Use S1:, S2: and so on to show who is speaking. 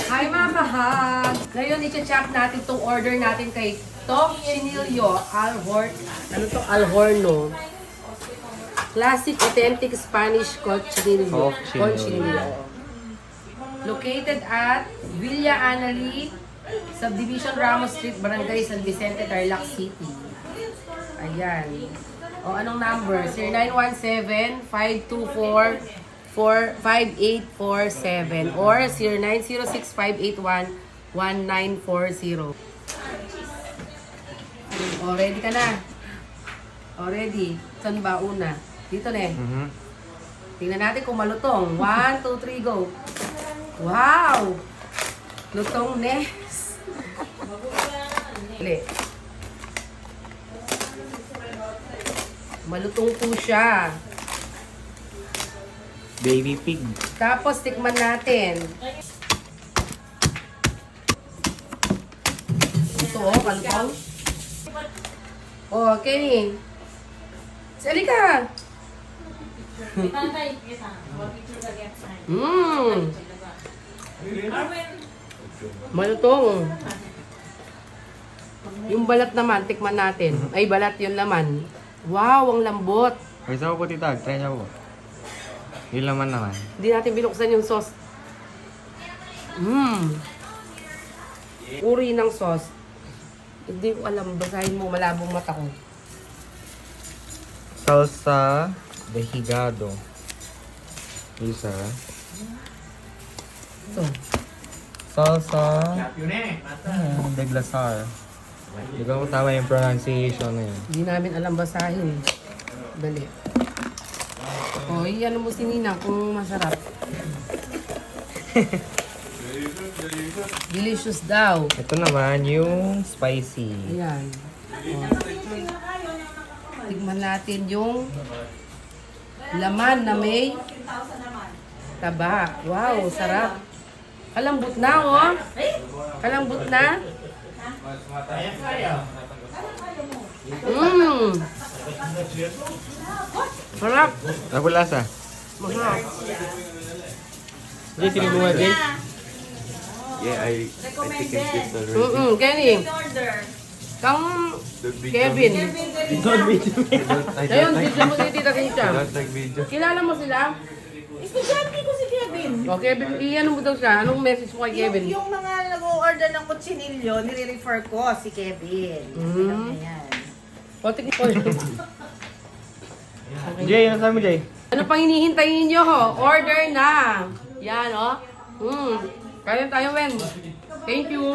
S1: Hi mga kahag! Ngayon, i-chop natin itong order natin kay Tom Chinillo Alhor. Ano to? Alhorno. Classic Authentic Spanish Cochinillo. Cochinillo. Located at Villa Anali, Subdivision Ramos Street, Barangay San Vicente, Tarlac City. Ayan. O, anong number? 0917-524-5847 or 0906-581-1940. O, ready ka na? O, ready. Saan ba una? Dito na eh. Tingnan natin kung malutong. 1, 2, 3, go. Wow! Lutong Nes. Malutong po siya.
S2: Baby pig.
S1: Tapos, tikman natin. Ito, oh, kalutong. Oh, Kenny. Sali ka. Malutong. Yung balat naman, tikman natin. Ay, balat yung laman. Wow, ang lambot.
S2: Gusto ko po titag, try niya po. Yung laman naman.
S1: Hindi natin binuksan yung sauce. Uri ng sauce. Hindi ko alam, basahin mo, malabong mata ko.
S2: Salsa de higado. Isa.
S1: Ito.
S2: Salsa de glasar. Hindi ko tama yung pronunciation na yun.
S1: Hindi namin alam basahin. Dali. O, ano mo si Nina kung masarap. Delicious daw.
S2: Ito naman yung spicy.
S1: Ayan. O. Tignan natin yung laman na may taba. Wow, sarap. Kalambot na, oh. Kalambot na. Sarap.
S2: Ano po lasa?
S1: Masarap.
S2: Jay, sinibungan Jay?
S3: Yeah, I think it's already.
S1: Kenny. Kang Kevin.
S3: Don't
S1: Ayun, video mo si Tita Kincha.
S3: like video.
S1: Kilala mo sila?
S4: Estudyante ko si Kevin.
S1: O, Kevin, iyan mo daw siya. Anong message mo kay Kevin?
S4: Yung mga nag-order ng kutsinilyo, nire-refer ko si Kevin. Alam niya yan.
S1: O, tingin ko.
S2: Jay, ano sabi mo Jay?
S1: Ano pang hinihintay ninyo, ho? Order na. Yan, o. Kaya tayo, Wen. Thank you.